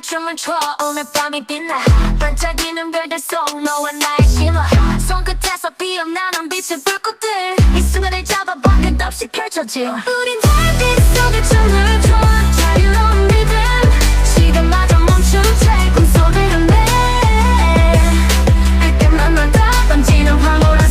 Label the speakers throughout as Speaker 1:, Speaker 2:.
Speaker 1: 춤을 춰 오늘 밤이 빛나 반짝이는 별들 속 너와 나의 신화 손끝에서 피어나는 빛의 불꽃들 이 순간을 잡아봐 끝없이 펼쳐질 우린 달빛 속에 춤을 춰 자유로운 리듬 시간마저 멈춘 채 꿈소리를 내 이때만마다 번지는 황홀한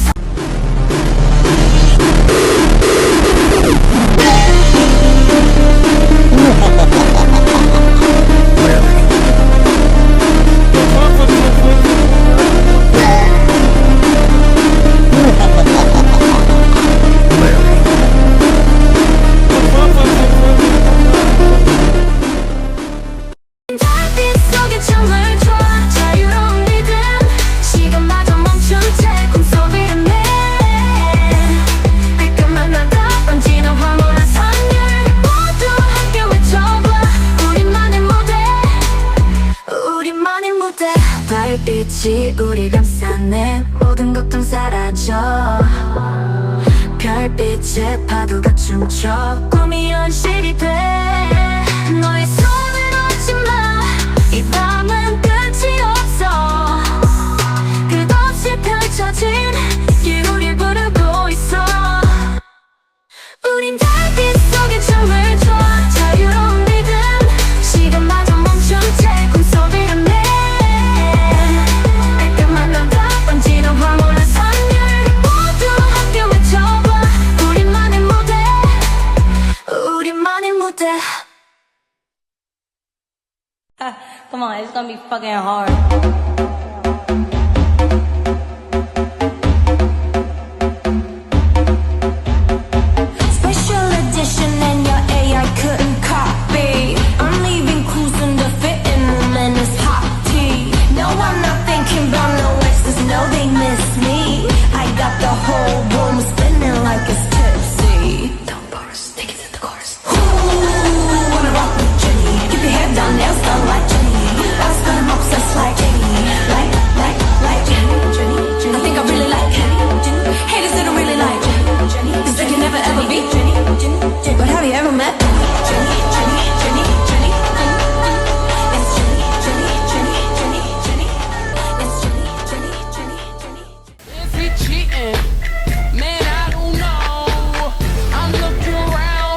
Speaker 1: 빛이 우리 감싸네 모든 걱정 사라져 별빛에 파도가 춤춰 꿈이 현실이 돼 너의 손을 놓지 마 이 밤은 끝이 없어 끝없이 펼쳐진 길 우릴 부르고 있어 우린 달빛 속에 춤을 춰 자유로운 리듬 시간마저 멈춘 채 꿈소리를 내
Speaker 2: Come on, it's gonna be fucking hard. Special edition and your AI couldn't copy. I'm leaving cruising to fit in room and it's hot tea. No, I'm not thinking about no exes, no they miss me. I got the whole room spinning like it's tipsy. Don't chorus, take it to the chorus. Ooh, wanna rock with Jenny? Keep your head down, nails done like Jenny. I'm obsessed like Jenny, like Jenny. I think I really like Jenny. Haters they don't really like Jenny, cause they can never ever beat Jenny. But have you ever met Jenny? It's Jenny.
Speaker 3: Is he cheating? Man, I don't know. I'm looking around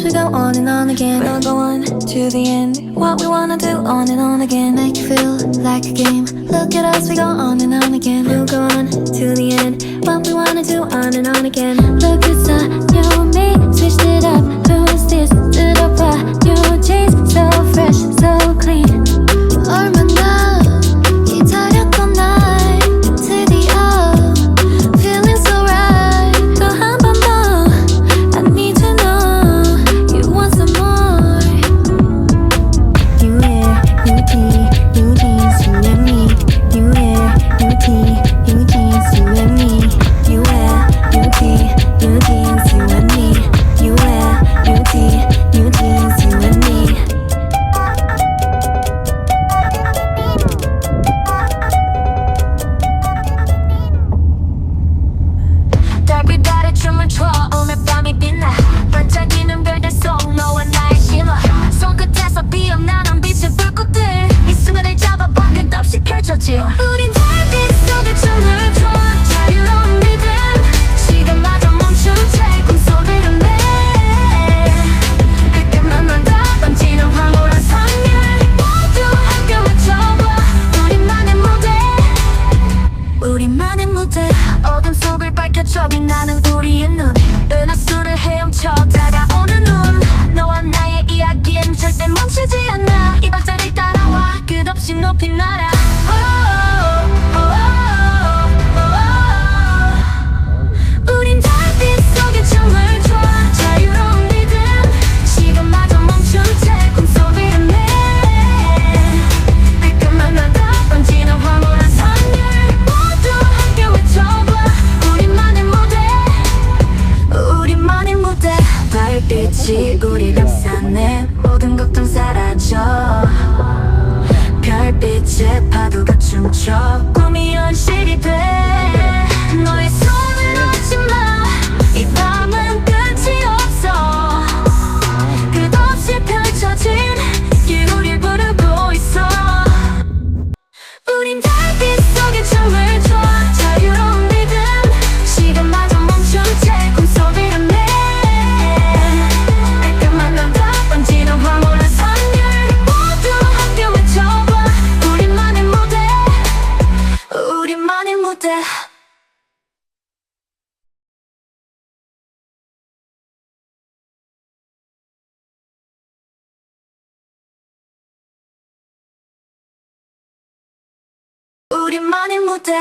Speaker 2: us, we go on and on again. We'll go on to the end. What we wanna do on and on again. Make you feel like a game. Look at us, we go on and on again. We'll go on to the end. What we wanna do on and on again. Look at us, you and me, switched it up. Who's this? Did I buy new jeans? So fresh, so clean. 얼마나 기다렸던 날 드디어 feeling so right. 또 한 번 더 I need to know you want some more. New hair, new tea, new jeans, you and me. New hair, new tea, new jeans, you and me. New hair, new tea, new jeans, you and me. New hair, new tea, new jeans, you and me.
Speaker 1: 달빛 아래 춤을 춰 오늘 밤이 빛나 반짝이는 별들 속 너와 나의 신화 손끝에서 피어나는 빛의 불꽃들 이 순간을 잡아봐 끝없이 펼쳐져 우린 달빛 속에 춤을 춰 자유로운 리듬 시간마저 멈춘 채 꿈속을 내 그때 만난다 번지는 황홀한 선율 모두 함께 외쳐봐 우리만의 무대 우리만의 무대 어둠 속을 밝혀줘 빛나는 우리의 눈 은하수를 헤엄쳐 다가오는 눈 너와 나의 이야기는 절대 멈추지 않아 이 발자리 따라와 끝없이 높이 날아 우린 달빛 속에 춤을 춰 자유로운 리듬 시간마저 멈춘 채 꿈속을 내 빛깔만 나다 번지는 황홀한 선율 모두 함께 외쳐봐 우리만의 무대 우리만의 무대 달빛이 우리 감싸네 모든 걱정 사라져 별빛에 파도가 춤춰 꿈이 현실이 돼 너의 손을 놓지 마 이 밤은 끝이 없어 끝없이 펼쳐진 길 우릴 부르고 있어 우린 달빛 속에 춤을 춰 자유로운 리듬 시간마저 멈춘 채 꿈속을 내 빛깔만 나다 번지는 황홀한 선율 모두 함께 외쳐봐 우리만의 무대 우리만의 무대 우리만의 무대